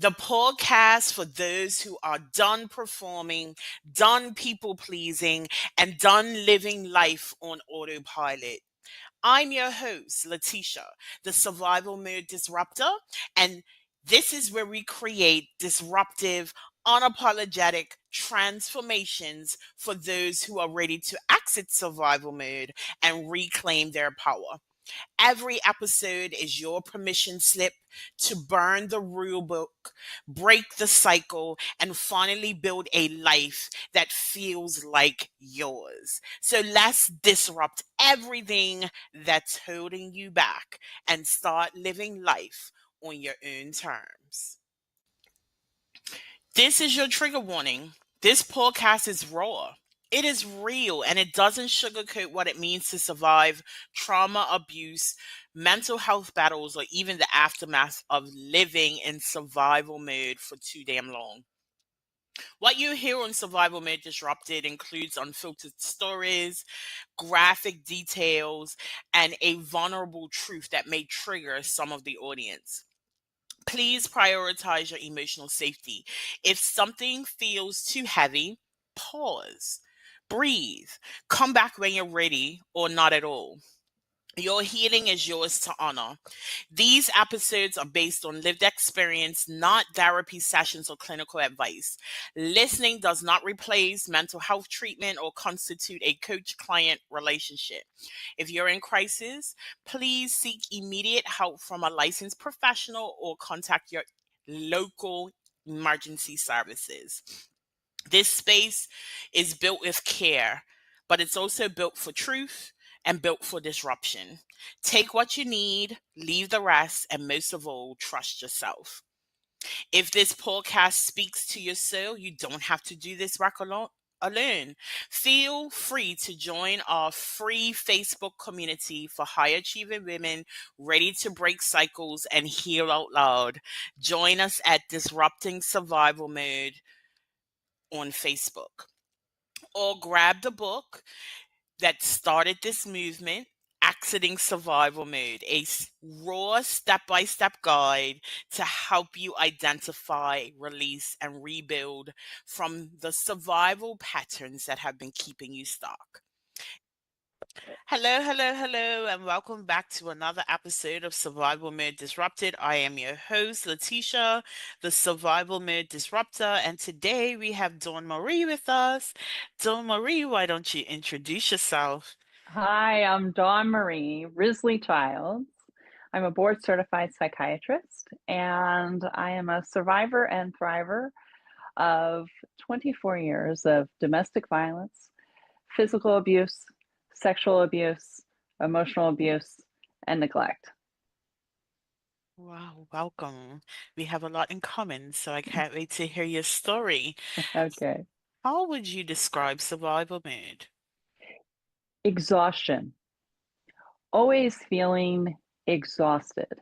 the podcast for those who are done performing, done people pleasing, and done living life on autopilot. I'm your host, Letitia, the survival mode disruptor, and this is where we create disruptive, unapologetic transformations for those who are ready to exit survival mode and reclaim their power. Every episode is your permission slip to burn the rule book, break the cycle, and finally build a life that feels like yours. So let's disrupt everything that's holding you back and start living life on your own terms. This is your trigger warning. This podcast is raw. It is real and it doesn't sugarcoat what it means to survive trauma, abuse, mental health battles, or even the aftermath of living in survival mode for too damn long. What you hear on Survival Mode Disrupted includes unfiltered stories, graphic details, and a vulnerable truth that may trigger some of the audience. Please prioritize your emotional safety. If something feels too heavy, pause, breathe, come back when you're ready, or not at all. Your healing is yours to honor. These episodes are based on lived experience, not therapy sessions or clinical advice. Listening does not replace mental health treatment or constitute a coach client relationship. If you're in crisis, please seek immediate help from a licensed professional or contact your local emergency services. This space is built with care, but it's also built for truth and built for disruption. Take what you need, leave the rest, and most of all, trust yourself. If this podcast speaks to your soul, you don't have to do this work alone. Feel free to join our free Facebook community for high achieving women ready to break cycles and heal out loud. Join us at Disrupting Survival Mode on Facebook, or grab the book that started this movement, Exiting Survival Mode, a raw step by step guide to help you identify, release, and rebuild from the survival patterns that have been keeping you stuck. Hello, hello, hello, and welcome back to another episode of Survival Mode Disrupted. I am your host, Letitia, the Survival Mode Disruptor, and today we have Dawnmarie with us. Dawnmarie, why don't you introduce yourself? Hi, I'm Dawnmarie Risley-Childs. I'm a board certified psychiatrist, and I am a survivor and thriver of 24 years of domestic violence, physical abuse, sexual abuse, emotional abuse, and neglect. Wow, welcome. We have a lot in common, so I can't wait to hear your story. Okay. How would you describe survival mode? Exhaustion. Always feeling exhausted,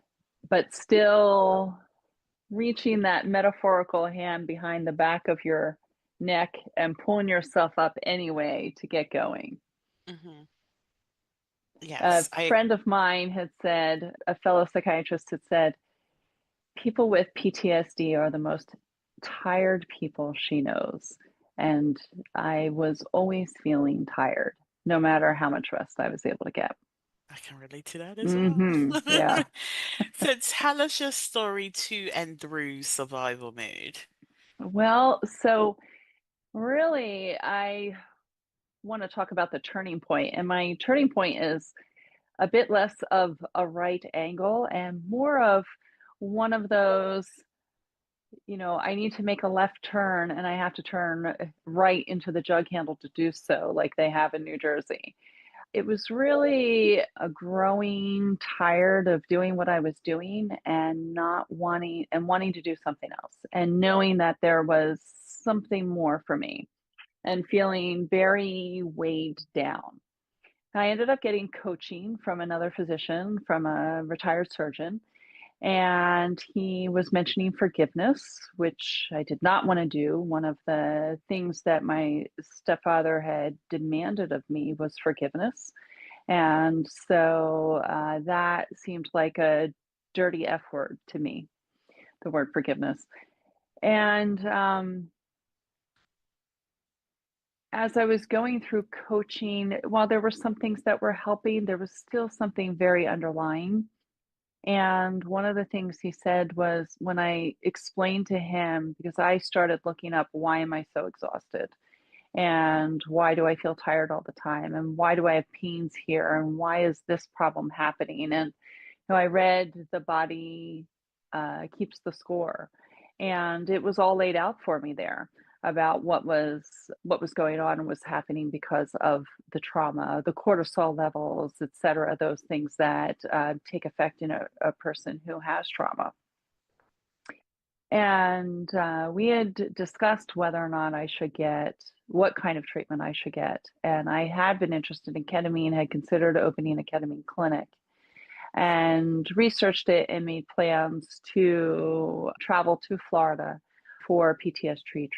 but still reaching that metaphorical hand behind the back of your neck and pulling yourself up anyway to get going. Hmm. A Yes, I friend of mine had said, a fellow psychiatrist had said, people with PTSD are the most tired people she knows. And I was always feeling tired, no matter how much rest I was able to get. can relate to that as well. Yeah. So tell us your story to and through survival mode. Well, so really, I want to talk about the turning point. And my turning point is a bit less of a right angle and more of one of those, I need to make a left turn and I have to turn right into the jug handle to do so, like they have in New Jersey. It was really a growing tired of doing what I was doing and not wanting to do something else and knowing that there was something more for me and feeling very weighed down. I ended up getting coaching from another physician, from a retired surgeon, and he was mentioning forgiveness, which I did not want to do. One of the things that my stepfather had demanded of me was forgiveness. And so that seemed like a dirty F word to me. the word forgiveness. And as I was going through coaching, while there were some things that were helping, there was still something very underlying. And one of the things he said was when I explained to him, because I started looking up, why am I so exhausted? And why do I feel tired all the time? And why do I have pains here? And why is this problem happening? And I read The Body Keeps the Score, and it was all laid out for me there about what was going on and was happening because of the trauma, the cortisol levels, et cetera, those things that take effect in a person who has trauma. And we had discussed whether or not I should get, what kind of treatment I should get. And I had been interested in ketamine, had considered opening a ketamine clinic, and researched it and made plans to travel to Florida for PTSD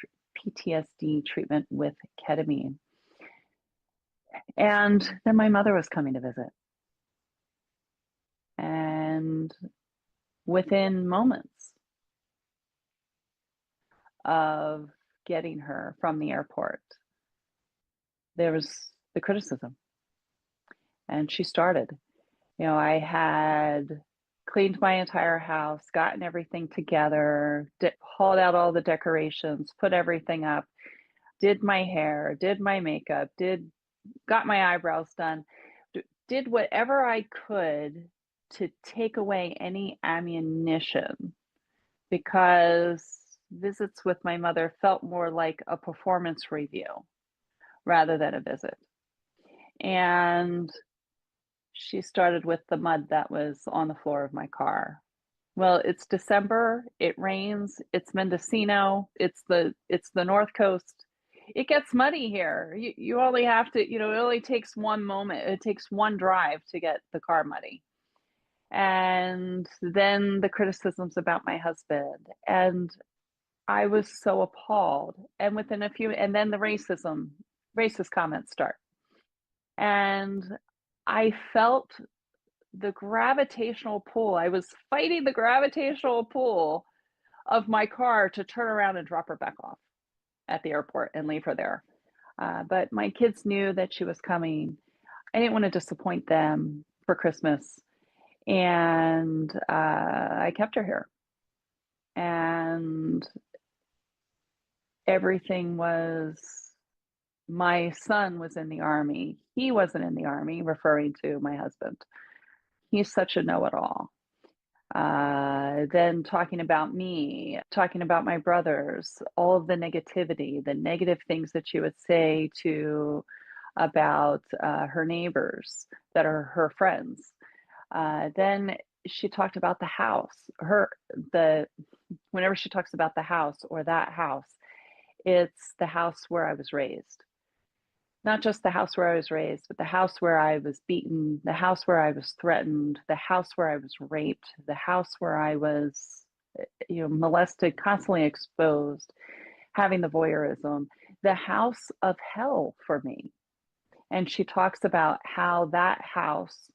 treatment with ketamine. And then my mother was coming to visit. And within moments of getting her from the airport, there was the criticism. And she started. I had cleaned my entire house, gotten everything together, hauled out all the decorations, put everything up, did my hair, did my makeup, got my eyebrows done, did whatever I could to take away any ammunition, because visits with my mother felt more like a performance review rather than a visit. And she started with the mud that was on the floor of my car. Well, it's December, it rains, it's Mendocino, it's the North Coast. It gets muddy here. You only have to, it only takes one moment. It takes one drive to get the car muddy. And then the criticisms about my husband. And I was so appalled. And within and then the racist comments start. And I felt the gravitational pull. I was fighting the gravitational pull of my car to turn around and drop her back off at the airport and leave her there. But my kids knew that she was coming. I didn't want to disappoint them for Christmas. And I kept her here. And everything was, my son was in the Army. He wasn't in the Army, referring to my husband. He's such a know-it-all. Then talking about me, talking about my brothers, all of the negativity, the negative things that she would say about her neighbors that are her friends. Then she talked about the house. Whenever she talks about the house or that house, it's the house where I was raised. Not just the house where I was raised, but the house where I was beaten, the house where I was threatened, the house where I was raped, the house where I was, molested, constantly exposed, having the voyeurism, the house of hell for me. And she talks about how that house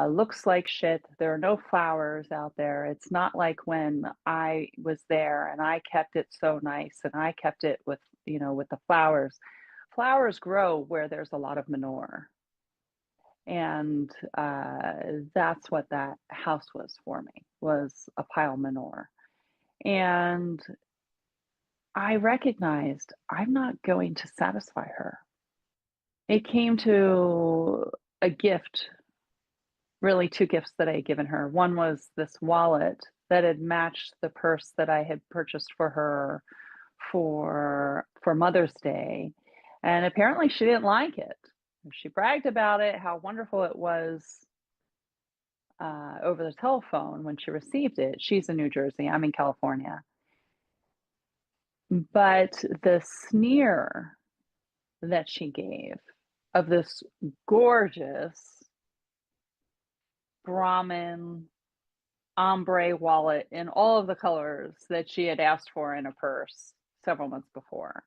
looks like shit. There are no flowers out there. It's not like when I was there and I kept it so nice and I kept it with the flowers. Flowers grow where there's a lot of manure. And that's what that house was for me, was a pile of manure. And I recognized I'm not going to satisfy her. It came to a gift, really two gifts that I had given her. One was this wallet that had matched the purse that I had purchased for her for Mother's Day. And apparently she didn't like it. She bragged about it, how wonderful it was over the telephone when she received it. She's in New Jersey, I'm in California. But the sneer that she gave of this gorgeous Brahmin ombre wallet in all of the colors that she had asked for in a purse several months before.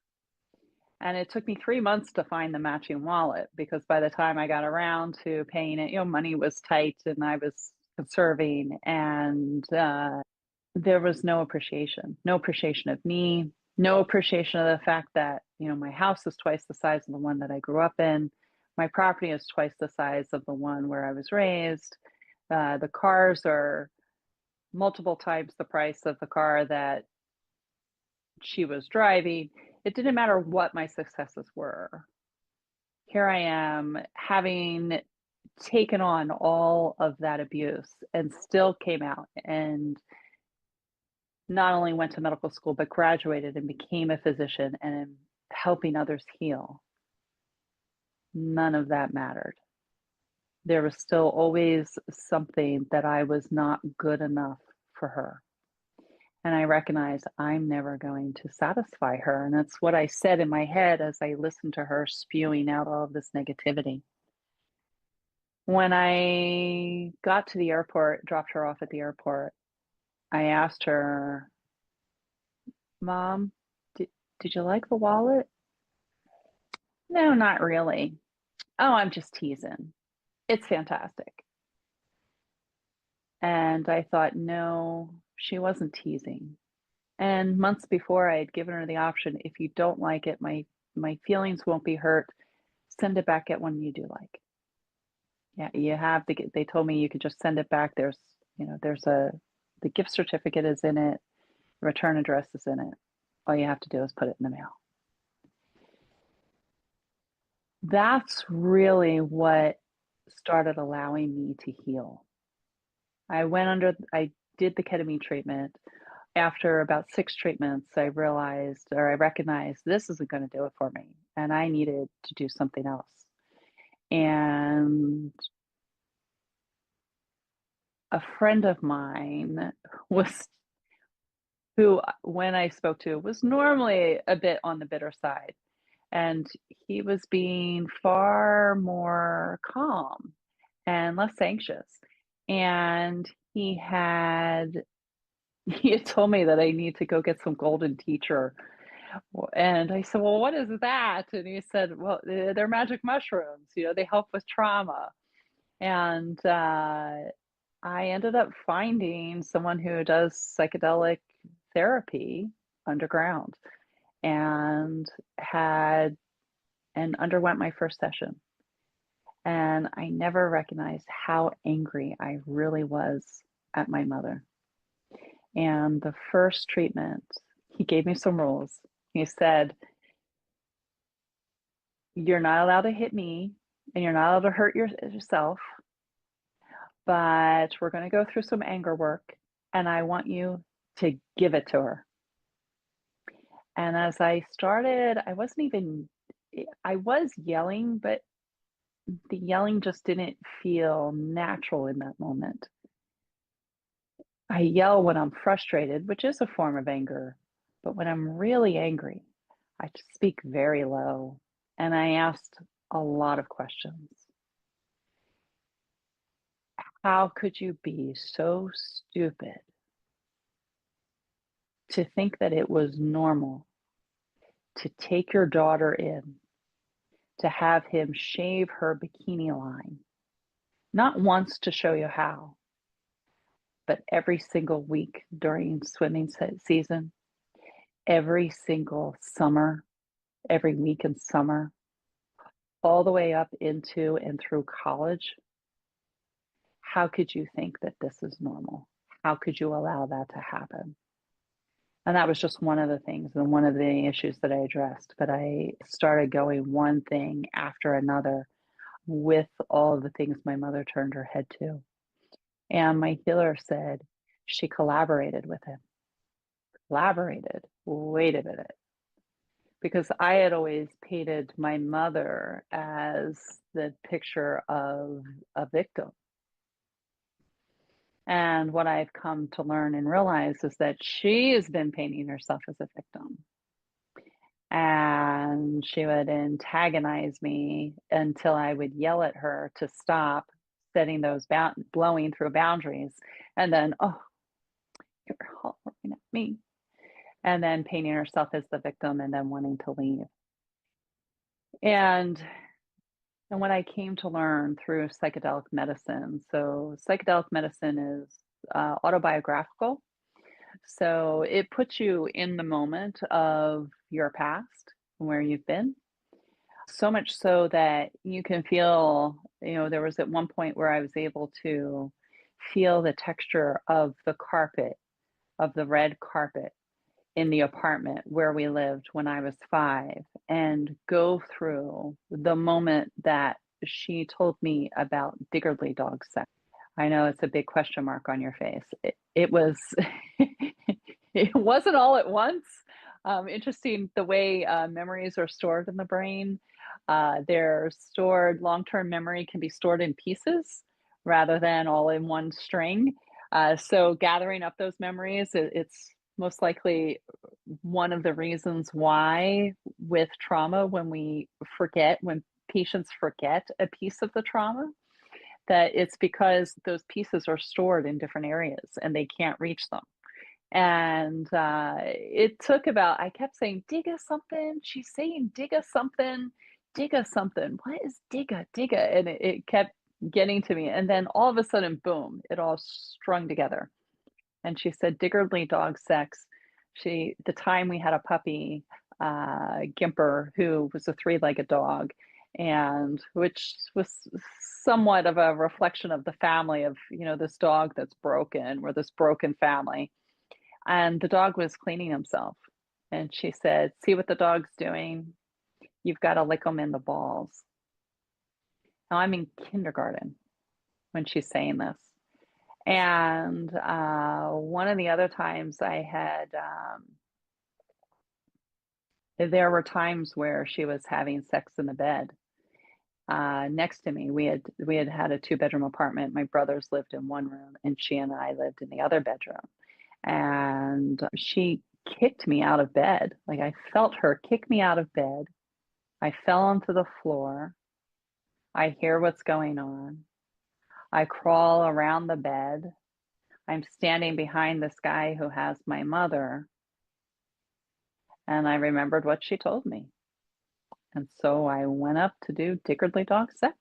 And it took me 3 months to find the matching wallet, because by the time I got around to paying it, money was tight and I was conserving. And there was no appreciation of me, no appreciation of the fact that, my house is twice the size of the one that I grew up in. My property is twice the size of the one where I was raised. The cars are multiple times the price of the car that she was driving. It didn't matter what my successes were. Here I am having taken on all of that abuse and still came out and not only went to medical school, but graduated and became a physician and helping others heal. None of that mattered. There was still always something that I was not good enough for her. And I recognized I'm never going to satisfy her. And that's what I said in my head as I listened to her spewing out all of this negativity. When I got to the airport, dropped her off at the airport, I asked her, Mom, did you like the wallet? No, not really. Oh, I'm just teasing. It's fantastic. And I thought, no, she wasn't teasing. And months before, I had given her the option, if you don't like it, my feelings won't be hurt. Send it back at one you do like. Yeah, you have to get, they told me you could just send it back. The gift certificate is in it, the return address is in it. All you have to do is put it in the mail. That's really what started allowing me to heal. I did the ketamine treatment. After about 6 treatments, I recognized this isn't going to do it for me, and I needed to do something else. And a friend of mine who, when I spoke to, was normally a bit on the bitter side, and he was being far more calm and less anxious. And he had told me that I need to go get some golden teacher. And I said, well, what is that? And he said, well, they're magic mushrooms, they help with trauma. And I ended up finding someone who does psychedelic therapy underground and underwent my first session. And I never recognized how angry I really was at my mother. And the first treatment, he gave me some rules. He said, you're not allowed to hit me and you're not allowed to hurt yourself, but we're going to go through some anger work and I want you to give it to her. And as I started, I was yelling, but the yelling just didn't feel natural in that moment. I yell when I'm frustrated, which is a form of anger, but when I'm really angry, I just speak very low and I asked a lot of questions. How could you be so stupid to think that it was normal to take your daughter in, to have him shave her bikini line, not once to show you how, but every single week during swimming season, every single summer, every week in summer, all the way up into and through college? How could you think that this is normal? How could you allow that to happen? And that was just one of the things and one of the issues that I addressed. But I started going one thing after another with all of the things my mother turned her head to. And my healer said she collaborated with him. Collaborated. Wait a minute. Because I had always painted my mother as the picture of a victim. And what I've come to learn and realize is that she has been painting herself as a victim. And she would antagonize me until I would yell at her to stop setting those blowing through boundaries. And then, oh, you're hollering at me. And then painting herself as the victim and then wanting to leave. And what I came to learn through psychedelic medicine, so psychedelic medicine is autobiographical. So it puts you in the moment of your past, where you've been, so much so that you can feel, there was at one point where I was able to feel the texture of the carpet, of the red carpet in the apartment where we lived when I was 5, and go through the moment that she told me about Diggerly dog sex. I know it's a big question mark on your face. It was, it wasn't all at once. Interesting the way memories are stored in the brain. They're stored, long-term memory can be stored in pieces rather than all in one string. So gathering up those memories, it's most likely one of the reasons why with trauma, when patients forget a piece of the trauma, that it's because those pieces are stored in different areas and they can't reach them. And it took about, I kept saying, Digga something. She's saying Digga something, Digga something. What is Digga, Digga? And it kept getting to me. And then all of a sudden, boom, it all strung together. And she said, Diggerly dog sex. The time we had a puppy, Gimper, who was a 3-legged dog, and which was somewhat of a reflection of the family of, this dog that's broken, or this broken family. And the dog was cleaning himself. And she said, see what the dog's doing? You've got to lick him in the balls. Now I'm in kindergarten when she's saying this. And one of the other times I had, there were times where she was having sex in the bed next to me. We had a 2-bedroom apartment. My brothers lived in one room, and she and I lived in the other bedroom. And she kicked me out of bed. Like, I felt her kick me out of bed. I fell onto the floor. I hear what's going on. I crawl around the bed. I'm standing behind this guy who has my mother. And I remembered what she told me. And so I went up to do Diggerly dog sex.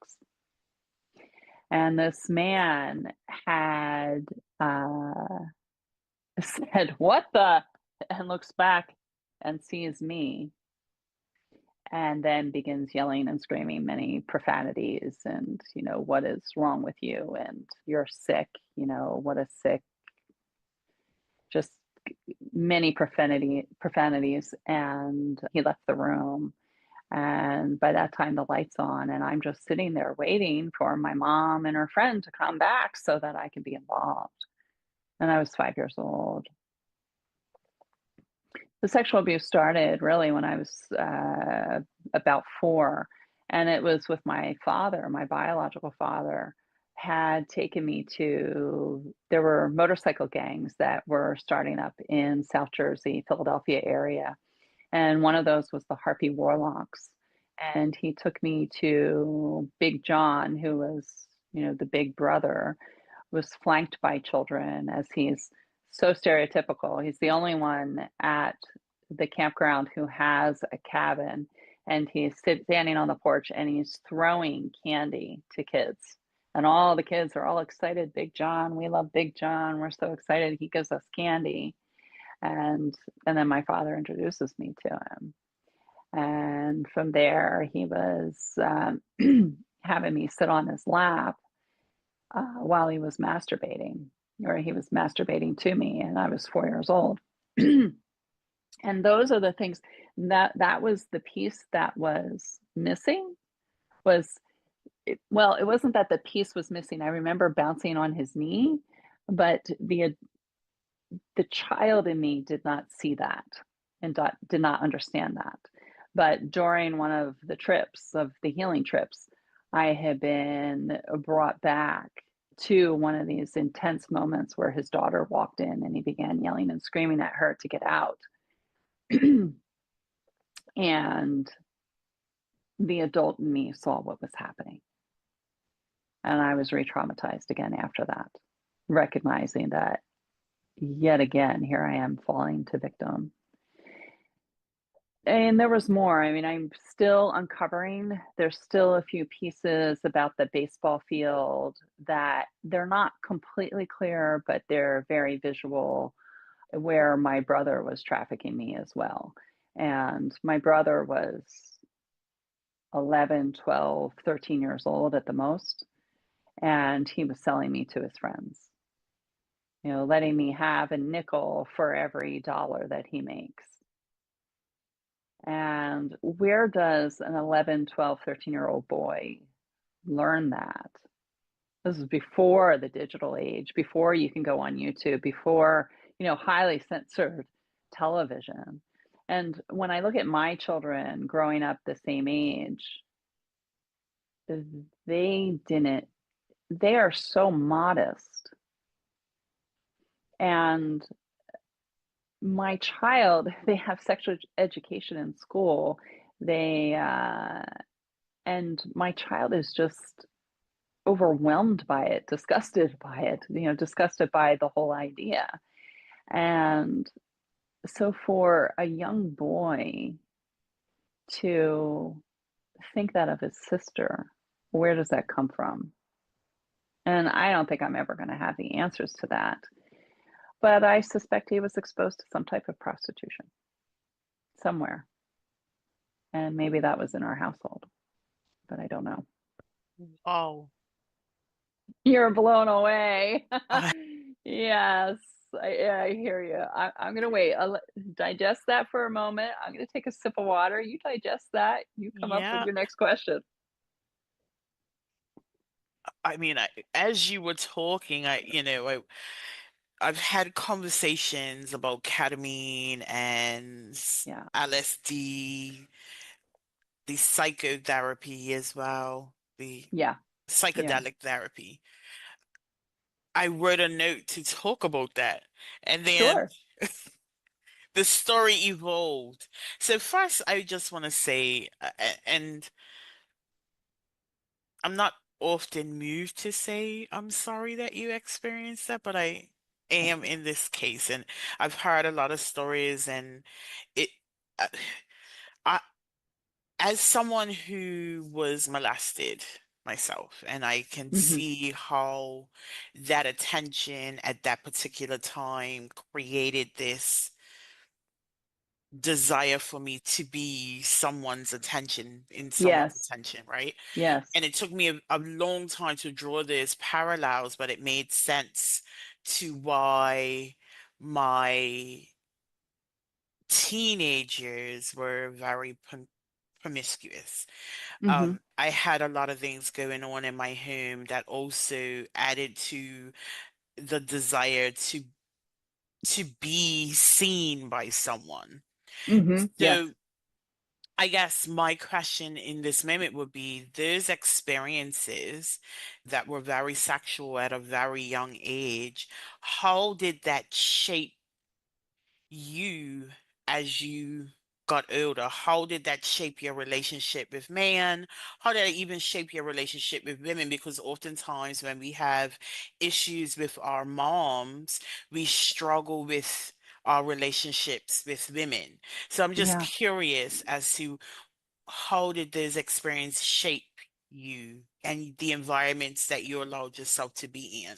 And this man had said, what the? And looks back and sees me, and then begins yelling and screaming many profanities and, what is wrong with you? And you're sick, what a sick, just many profanities. And he left the room. And by that time, the light's on, and I'm just sitting there waiting for my mom and her friend to come back so that I can be involved. And I was 5 years old. The sexual abuse started really when I was about 4. And it was with my father. My biological father had taken me there were motorcycle gangs that were starting up in South Jersey, Philadelphia area. And one of those was the Harpy Warlocks. And he took me to Big John, who was, the big brother, was flanked by children, as he's so stereotypical. He's the only one at the campground who has a cabin, and he's standing on the porch and he's throwing candy to kids. And all the kids are all excited. Big John, we love Big John. We're so excited. He gives us candy. And then my father introduces me to him. And from there, he was having me sit on his lap while he was masturbating, or he was masturbating to me, and I was 4 years old. And those are the things that was the piece that was missing. It wasn't that the piece was missing. I remember bouncing on his knee, but the child in me did not see that and did not understand that. But during one of the trips, of the healing trips, I had been brought back to one of these intense moments where his daughter walked in and he began yelling and screaming at her to get out. And the adult in me saw what was happening. And I was re-traumatized again after that, recognizing that yet again, here I am falling to victim. And there was more. I mean, I'm still uncovering. There's still a few pieces about the baseball field that they're not completely clear, but they're very visual. where my brother was trafficking me as well. And my brother was 11, 12, 13 years old at the most, and he was selling me to his friends, letting me have a nickel for every dollar that he makes. And where does an 11, 12, 13-year-old boy learn that? This is before the digital age, before you can go on YouTube, before, highly censored television. And when I look at my children growing up the same age, they didn't, they are so modest. And my child, they have sexual education in school. And my child is just overwhelmed by it, disgusted by it, disgusted by the whole idea. And so for a young boy to think that of his sister, where does that come from? And I don't think I'm ever going to have the answers to that. But I suspect he was exposed to some type of prostitution somewhere. And maybe that was in our household, but I don't know. Oh, You're blown away. I, Yes, I hear you. I'm going to wait. Digest that for a moment. I'm going to take a sip of water. You digest that. You come up with yeah. your next question. I mean, as you were talking, I've had conversations about ketamine and Yeah, LSD, the psychotherapy as well, the yeah, yeah. psychedelic therapy. I wrote a note to talk about that. And then Sure. the story evolved. So first, I just want to say, and I'm not often moved to say I'm sorry that you experienced that, but I am in this case, and I've heard a lot of stories, and it, uh, I, as someone who was molested myself, and I can Hmm. see how that attention at that particular time created this desire for me to be someone's attention in someone's Yes, attention, right? yes. And it took me a long time to draw these parallels, but it made sense to why my teenagers were very promiscuous. Hmm. I had a lot of things going on in my home that also added to the desire to be seen by someone. Hmm. So Yes. I guess my question in this moment would be those experiences that were very sexual at a very young age, how did that shape you as you got older? How did that shape your relationship with man? How did it even shape your relationship with women? Because oftentimes when we have issues with our moms, we struggle with our relationships with women. So I'm just Yeah. curious as to how did this experience shape you and the environments that you allowed yourself to be in?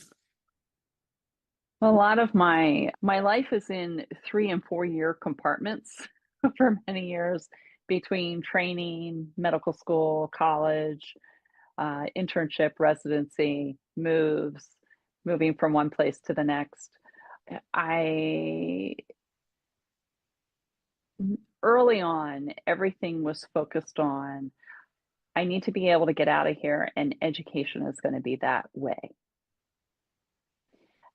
A lot of my life is in 3 and 4 year compartments for many years between training, medical school, college, internship, residency, moving from one place to the next. I Early on, everything was focused on I need to be able to get out of here, and education is going to be that way.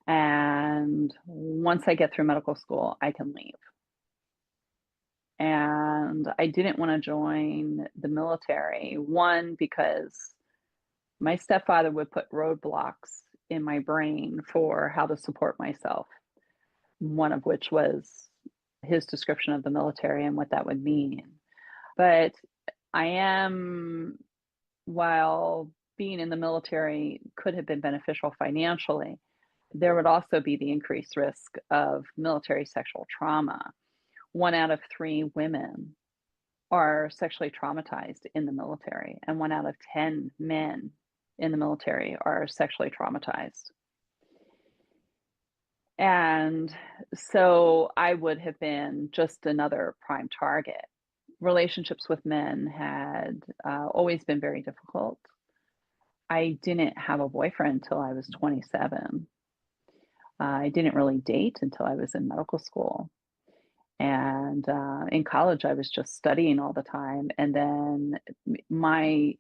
And once I get through medical school, I can leave. And I didn't want to join the military. One, because my stepfather would put roadblocks in my brain for how to support myself, one of which was his description of the military and what that would mean. But I am, while being in the military could have been beneficial financially, there would also be the increased risk of military sexual trauma. 1 out of 3 women are sexually traumatized in the military, and 1 out of 10 men in the military are sexually traumatized. And so I would have been just another prime target. Relationships with men had always been very difficult. I didn't have a boyfriend until I was 27. I didn't really date until I was in medical school. And in college, I was just studying all the time. And then my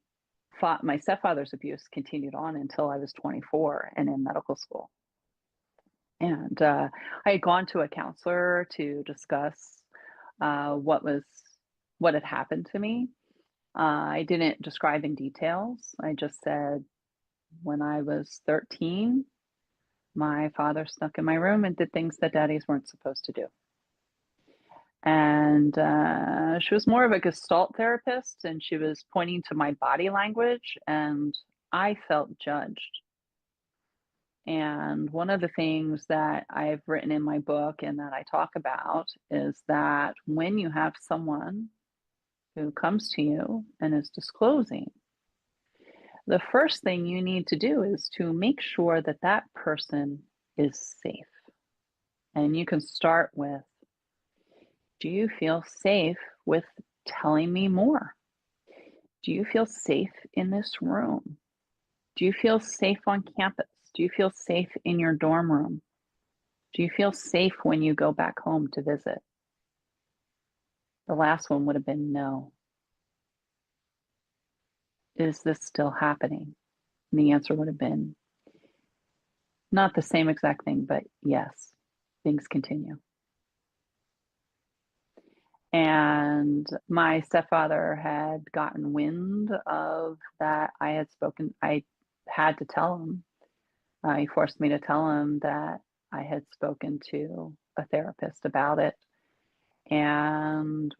my stepfather's abuse continued on until I was 24 and in medical school. And I had gone to a counselor to discuss what was what had happened to me. I didn't describe in details. I just said when I was 13, my father snuck in my room and did things that daddies weren't supposed to do. And she was more of a Gestalt therapist, and she was pointing to my body language, and I felt judged. And one of the things that I've written in my book and that I talk about is that when you have someone who comes to you and is disclosing, the first thing you need to do is to make sure that that person is safe. And you can start with, do you feel safe with telling me more? Do you feel safe in this room? Do you feel safe on campus? Do you feel safe in your dorm room? Do you feel safe when you go back home to visit? The last one would have been no. Is this still happening? And the answer would have been not the same exact thing, but yes, things continue. And my stepfather had gotten wind of that I had spoken. I had to tell him. He forced me to tell him that I had spoken to a therapist about it. And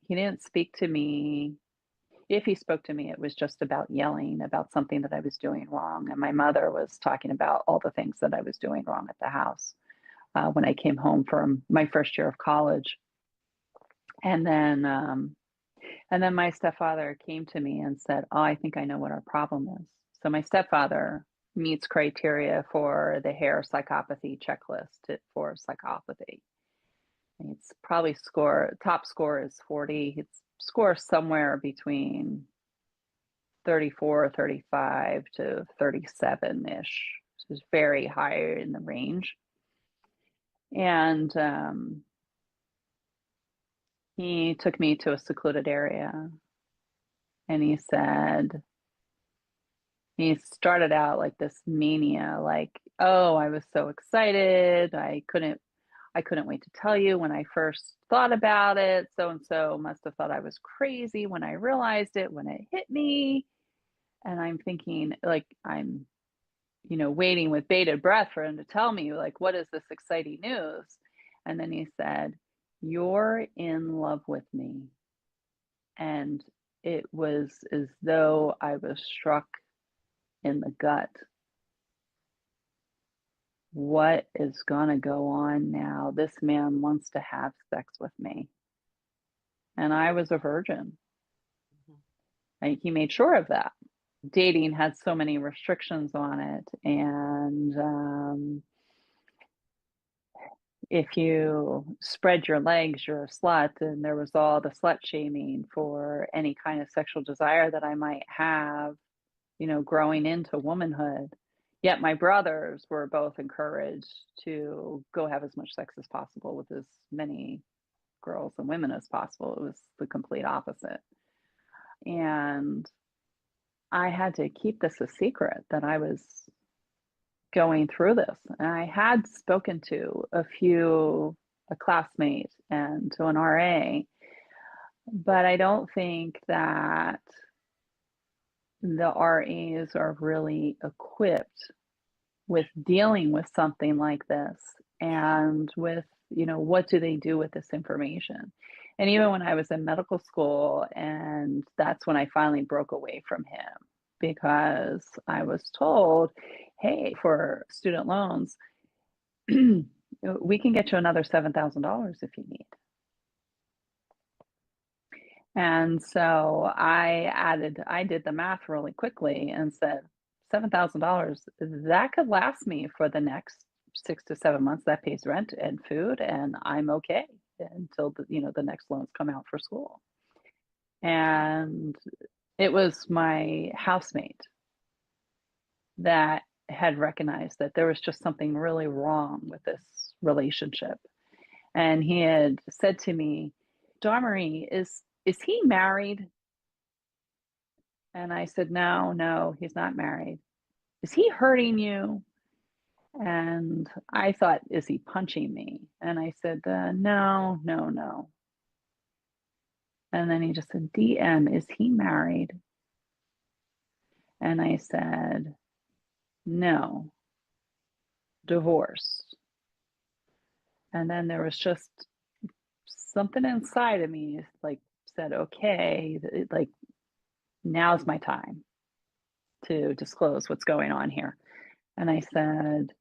he didn't speak to me. If he spoke to me, it was just about yelling about something that I was doing wrong. And my mother was talking about all the things that I was doing wrong at the house when I came home from my first year of college. And then my stepfather came to me and said, "Oh, I think I know what our problem is." So my stepfather meets criteria for the Hare psychopathy checklist for psychopathy. It's probably top score is 40. It's score somewhere between 34, 35 to 37-ish. So it's very high in the range. And he took me to a secluded area and he started out like this mania, like, "Oh, I was so excited. I couldn't wait to tell you when I first thought about it. So and so must have thought I was crazy when I realized it, when it hit me." And I'm thinking, like, I'm, waiting with bated breath for him to tell me, like, what is this exciting news? And then he said, "You're in love with me." And it was as though I was struck in the gut. What is going to go on now? This man wants to have sex with me. And I was a virgin. Like, he made sure of that. Dating had so many restrictions on it. And if you spread your legs, you're a slut. And there was all the slut shaming for any kind of sexual desire that I might have, growing into womanhood. Yet my brothers were both encouraged to go have as much sex as possible with as many girls and women as possible. It was the complete opposite. And I had to keep this a secret that I was going through this. And I had spoken to a classmate and to an RA, but I don't think that the RAs are really equipped with dealing with something like this and with, what do they do with this information? And even when I was in medical school, and that's when I finally broke away from him because I was told, "Hey, for student loans, we can get you another $7,000 if you need." And so I did the math really quickly and said, $7,000, that could last me for the next 6 to 7 months. That pays rent and food, and I'm okay until the next loans come out for school. And it was my housemate that had recognized that there was just something really wrong with this relationship. And he had said to me, Dawnmarie, is he married? And I said, no, no, he's not married. Is he hurting you? And I thought, is he punching me? And I said, no, no, no. And then he just said, DM, is he married? And I said, no, divorced. And then there was just something inside of me like said, okay, like now's my time to disclose what's going on here. And I said,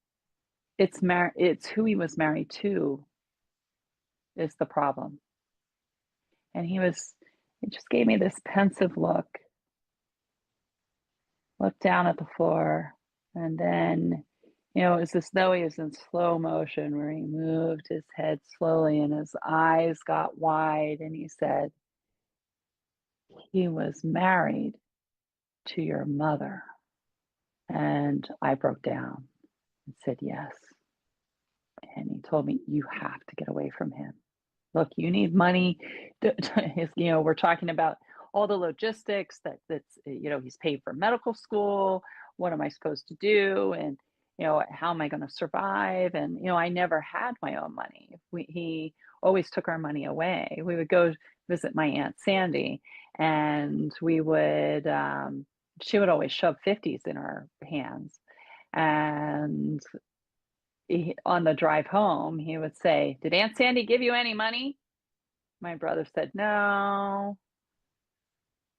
it's who he was married to is the problem. And he just gave me this pensive look, looked down at the floor, and then, it was as though he was in slow motion where he moved his head slowly and his eyes got wide, and he said, he was married to your mother. And I broke down and said, yes. And he told me, you have to get away from him. Look, you need money. We're talking about all the logistics that's he's paid for medical school. What am I supposed to do? And, how am I going to survive? And, I never had my own money. He always took our money away. We would go visit my Aunt Sandy, and she would always shove 50s in our hands. And on the drive home, he would say, did Aunt Sandy give you any money? My brother said, no.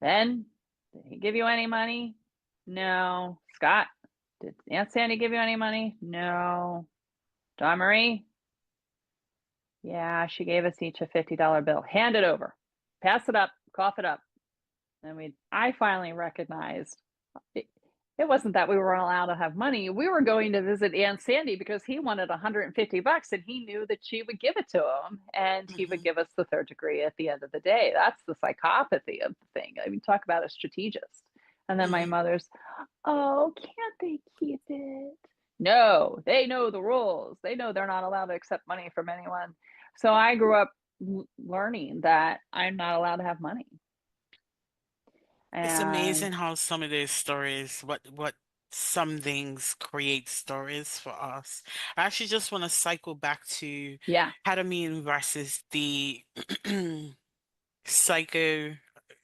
Then, did he give you any money? No. Scott, did Aunt Sandy give you any money? No. Dawnmarie? Yeah, she gave us each a $50 bill. Hand it over. Pass it up. Cough it up. And I finally recognized it wasn't that we were allowed to have money. We were going to visit Aunt Sandy because he wanted $150 and he knew that she would give it to him and he would give us the third degree at the end of the day. That's the psychopathy of the thing. I mean, talk about a strategist. And then my mother's, oh, can't they keep it? No, they know the rules. They know they're not allowed to accept money from anyone. So I grew up learning that I'm not allowed to have money. It's And amazing how some of those stories, what some things create stories for us. I actually just want to cycle back to yeah, ketamine versus the psycho.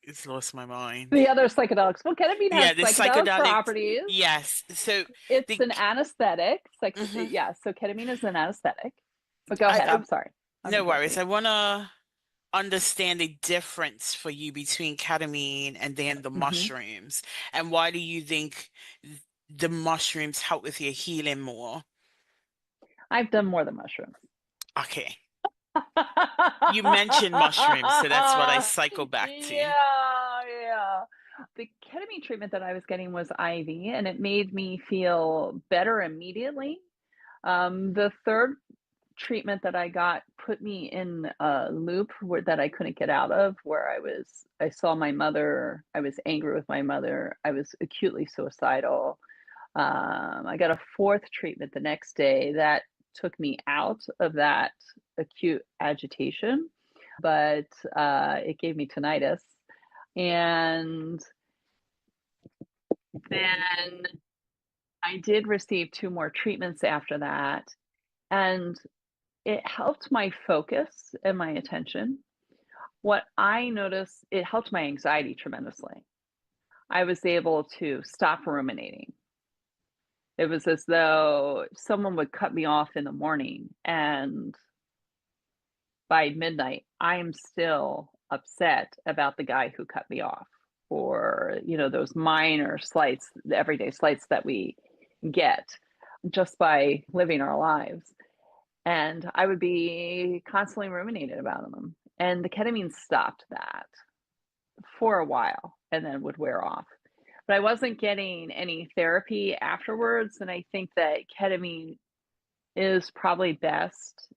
It's lost my mind. the other psychedelics. Well, ketamine has Yeah, the psychedelic psychedelics. properties. Yes. So It's the an anesthetic. mhm. Yeah, so ketamine is an anesthetic. But go ahead. I I'm sorry. I'm no worries. interrupting. I want to understand the difference for you between ketamine and then the Hmm. mushrooms, and why do you think the mushrooms help with your healing more? I've done more than mushrooms. Okay. You mentioned mushrooms, so that's what I cycle back to. Yeah. The ketamine treatment that I was getting was IV, and it made me feel better immediately. The third treatment that I got put me in a loop that I couldn't get out of, where I saw my mother, I was angry with my mother, I was acutely suicidal. I got a fourth treatment the next day that took me out of that acute agitation, but it gave me tinnitus. And then I did receive two more treatments after that. And it helped my focus and my attention. What I noticed, it helped my anxiety tremendously. I was able to stop ruminating. It was as though someone would cut me off in the morning, and by midnight, I am still upset about the guy who cut me off, or, those minor slights, the everyday slights that we get just by living our lives. And I would be constantly ruminating about them. And the ketamine stopped that for a while and then would wear off. But I wasn't getting any therapy afterwards. And I think that ketamine is probably best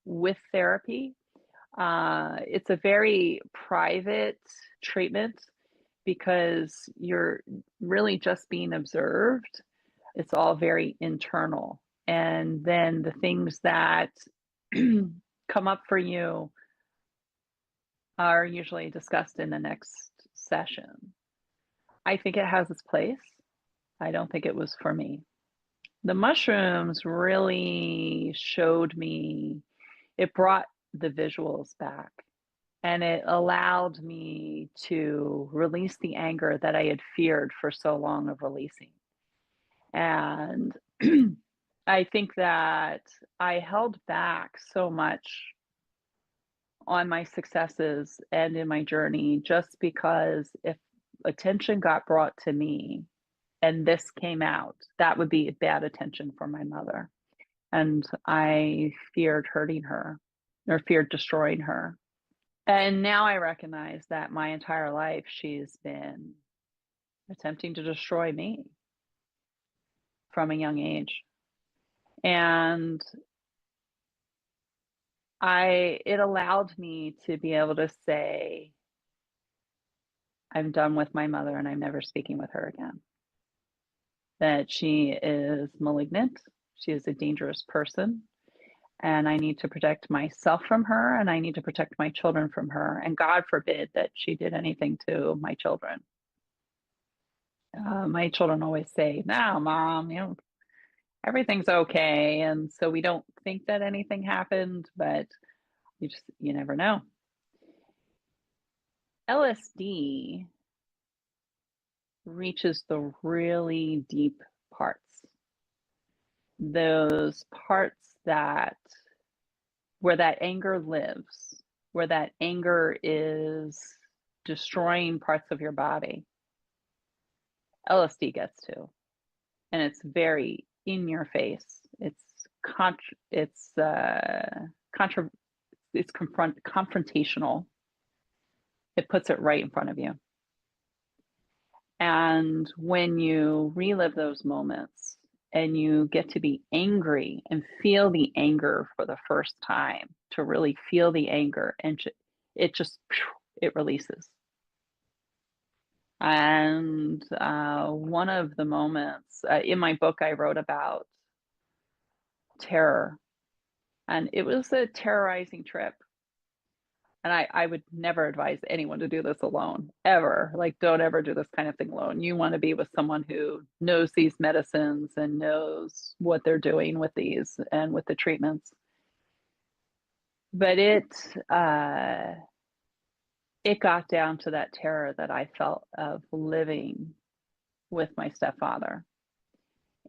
with therapy. It's a very private treatment because you're really just being observed. It's all very internal. And then the things that come up for you are usually discussed in the next session. I think it has its place. I don't think it was for me. The mushrooms really showed me, it brought the visuals back and it allowed me to release the anger that I had feared for so long of releasing. And I think that I held back so much on my successes and in my journey just because if attention got brought to me and this came out, that would be bad attention for my mother. And I feared hurting her or feared destroying her. And now I recognize that my entire life she's been attempting to destroy me from a young age. And it allowed me to be able to say, I'm done with my mother and I'm never speaking with her again. That she is malignant, she is a dangerous person, and I need to protect myself from her and I need to protect my children from her. And God forbid that she did anything to my children. My children always say, "No, Mom, everything's okay." And so we don't think that anything happened, but you never know. LSD reaches the really deep parts. Those parts where that anger lives, where that anger is destroying parts of your body. LSD gets to, and it's very in your face. Confrontational. It puts it right in front of you. And when you relive those moments and you get to be angry and feel the anger for the first time, to really feel the anger, and it releases. And one of the moments in my book, I wrote about terror, and it was a terrorizing trip. And I would never advise anyone to do this alone, ever. Like, don't ever do this kind of thing alone. You want to be with someone who knows these medicines and knows what they're doing with these and with the treatments. But it got down to that terror that I felt of living with my stepfather.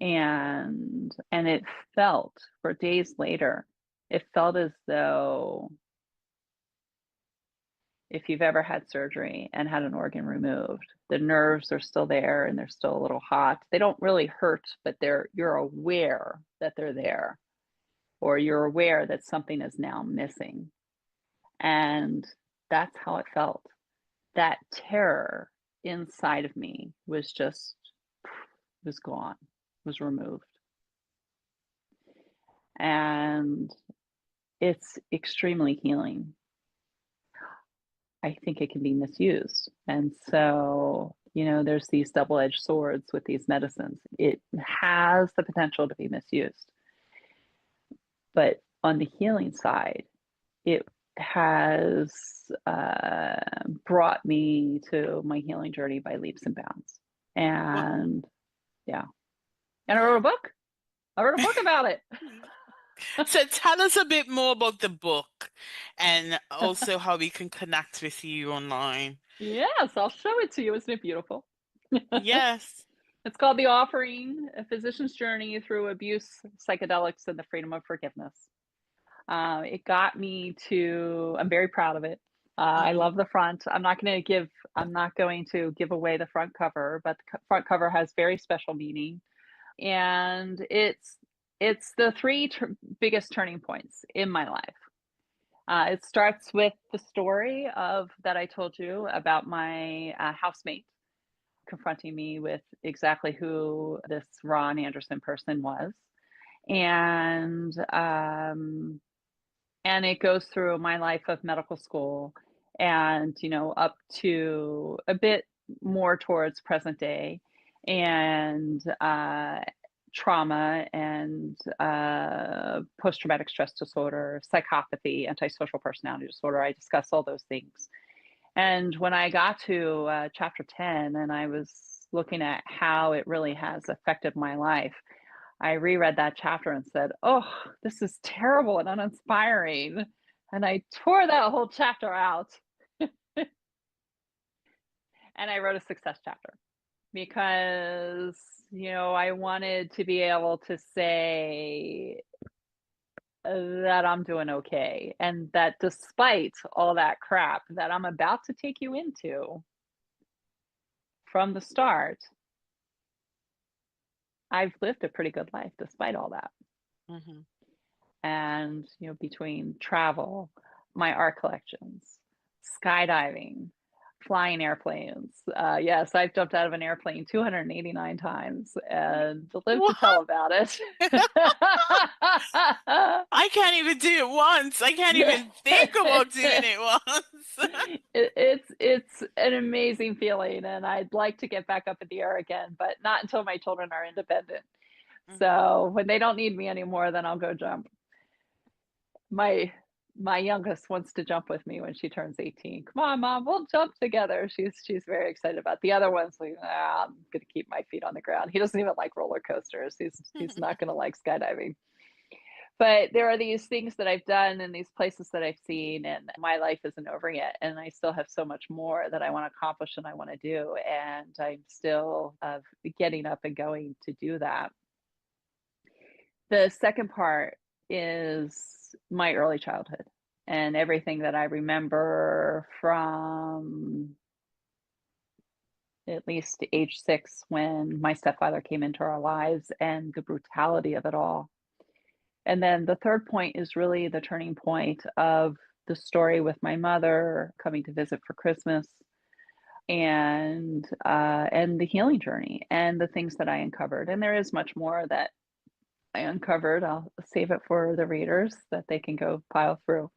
And it felt, for days later, it felt as though if you've ever had surgery and had an organ removed, the nerves are still there and they're still a little hot. They don't really hurt, but you're aware that they're there, or you're aware that something is now missing. And that's how it felt. That terror inside of me was gone, was removed. And it's extremely healing. I think it can be misused. And so, there's these double-edged swords with these medicines. It has the potential to be misused. But on the healing side, it has brought me to my healing journey by leaps and bounds. And yeah. And I wrote a book. About it. So tell us a bit more about the book and also how we can connect with you online. Yes, I'll show it to you. Isn't it beautiful? Yes. It's called The Offering, A Physician's Journey Through Abuse, Psychedelics, and the Freedom of Forgiveness. It got me I'm very proud of it. I love the front. I'm not going to give away the front cover, but the front cover has very special meaning. And it's the three biggest turning points in my life. It starts with the story that I told you about my housemate confronting me with exactly who this Ron Anderson person was. And and it goes through my life of medical school and, up to a bit more towards present day and trauma and post-traumatic stress disorder, psychopathy, antisocial personality disorder. I discuss all those things. And when I got to chapter 10 and I was looking at how it really has affected my life, I reread that chapter and said, "Oh, this is terrible and uninspiring." And I tore that whole chapter out and I wrote a success chapter because, I wanted to be able to say that I'm doing okay and that despite all that crap that I'm about to take you into from the start, I've lived a pretty good life despite all that. Mhm. And between travel, my art collections, skydiving, flying airplanes. Yes, I've jumped out of an airplane 289 times and live to tell What? about it. I can't even do it once. I can't even think about doing it once. It's an amazing feeling, and I'd like to get back up in the air again, but not until my children are independent. Mhm. So when they don't need me anymore, then I'll go jump. My my youngest wants to jump with me when she turns 18. "Come on, mom, we'll jump together." She's very excited about it. The other one's like, "Ah, I'm gonna keep my feet on the ground." He doesn't even like roller coasters. He's not gonna like skydiving. But there are these things that I've done and these places that I've seen, and my life isn't over yet. And I still have so much more that I want to accomplish and I want to do. And I'm still getting up and going to do that. The second part is my early childhood and everything that I remember from at least age 6 when my stepfather came into our lives and the brutality of it all. And then the third point is really the turning point of the story with my mother coming to visit for Christmas and the healing journey and the things that I uncovered. And there is much more that I uncovered. I'll save it for the readers that they can go pile through.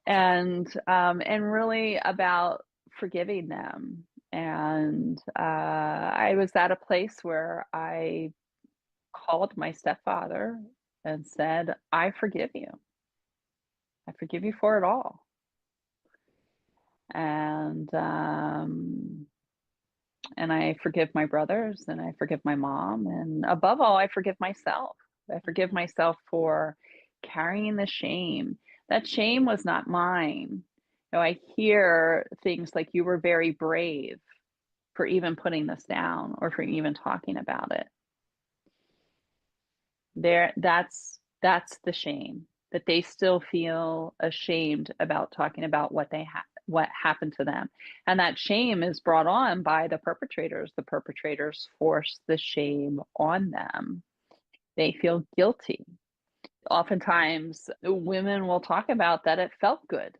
And really about forgiving them. And I was at a place where I called my stepfather and said, "I forgive you. I forgive you for it all." And and I forgive my brothers and I forgive my mom. And above all, I forgive myself. I forgive Mhm. myself for carrying the shame. That shame was not mine. I hear things like you were very brave for even putting this down or for even talking about it. That's the shame that they still feel ashamed about talking about what happened to them. And that shame is brought on by the perpetrators. The perpetrators force the shame on them. They feel guilty. Oftentimes, women will talk about that it felt good,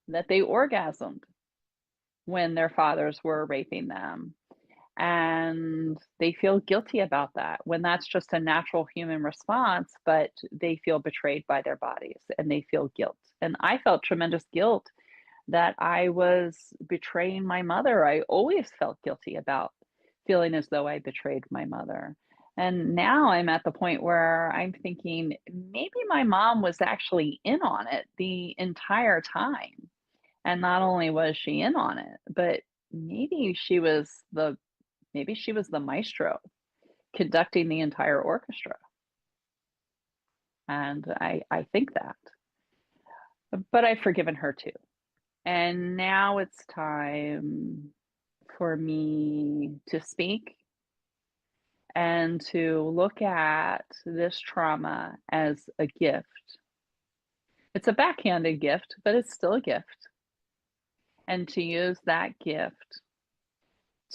that they orgasmed when their fathers were raping them. And they feel guilty about that when that's just a natural human response, but they feel betrayed by their bodies and they feel guilt. And I felt tremendous guilt that I was betraying my mother. I always felt guilty about feeling as though I betrayed my mother. And now I'm at the point where I'm thinking maybe my mom was actually in on it the entire time. And not only was she in on it, but maybe she was the maestro conducting the entire orchestra. And I think that. But I've forgiven her too. And now it's time for me to speak and to look at this trauma as a gift. It's a backhanded gift, but it's still a gift. And to use that gift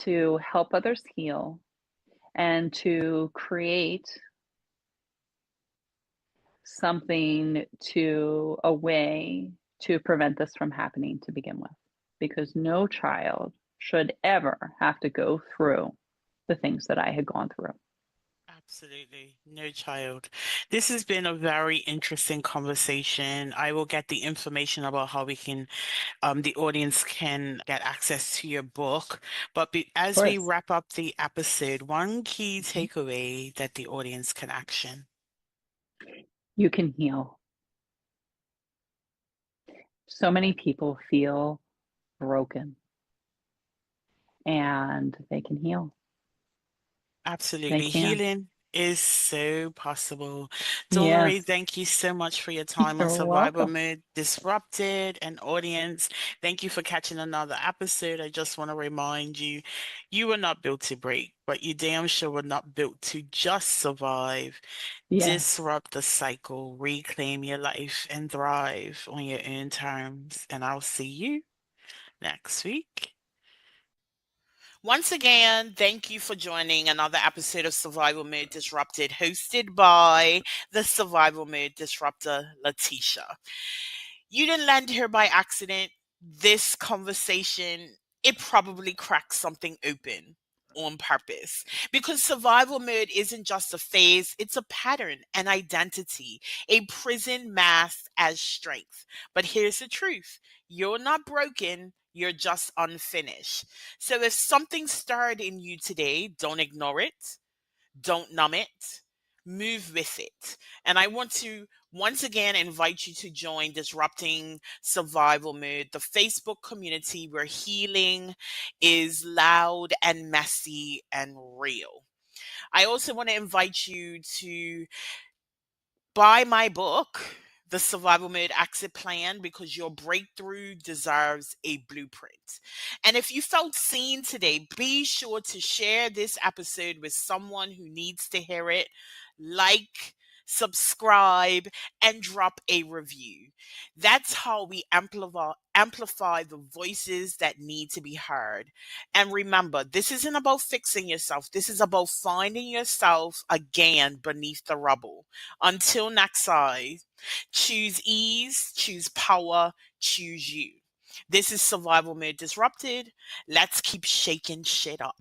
to help others heal and to create something to a way to prevent this from happening to begin with, because no child should ever have to go through the things that I had gone through. Absolutely. No child. This has been a very interesting conversation. I will get the information about how the audience can get access to your book. But Of as we course. wrap up the episode, one key Mhm. takeaway that the audience can action. You can heal. So many people feel broken and they can heal. They Absolutely. can. Healing is so possible. Yes. Marie, thank you so much for your time on You're Survival welcome. Mode Disrupted and audience. Thank you for catching another episode. I just want to remind you, you were not built to break, but you damn sure were not built to just survive. Yes. Disrupt the cycle, reclaim your life, and thrive on your own terms. And I'll see you next week. Once again, thank you for joining another episode of Survival Mode Disrupted, hosted by the Survival Mode Disruptor, Letitia. You didn't land here by accident. This conversation, it probably cracked something open on purpose because survival mode isn't just a phase, it's a pattern, an identity, a prison masked as strength. But here's the truth: you're not broken, you're just unfinished. So if something stirred in you today, don't ignore it, don't numb it, move with it. And I want to once again invite you to join Disrupting Survival Mode, the Facebook community where healing is loud and messy and real. I also want to invite you to buy my book, The Survival Mode Exit Plan, because your breakthrough deserves a blueprint. And if you felt seen today, be sure to share this episode with someone who needs to hear it. Like, subscribe, and drop a review. That's how we amplify the voices that need to be heard. And remember, this isn't about fixing yourself. This is about finding yourself again beneath the rubble. Until next time, choose ease, choose power, choose you. This is Survival Mode Disrupted. Let's keep shaking shit up.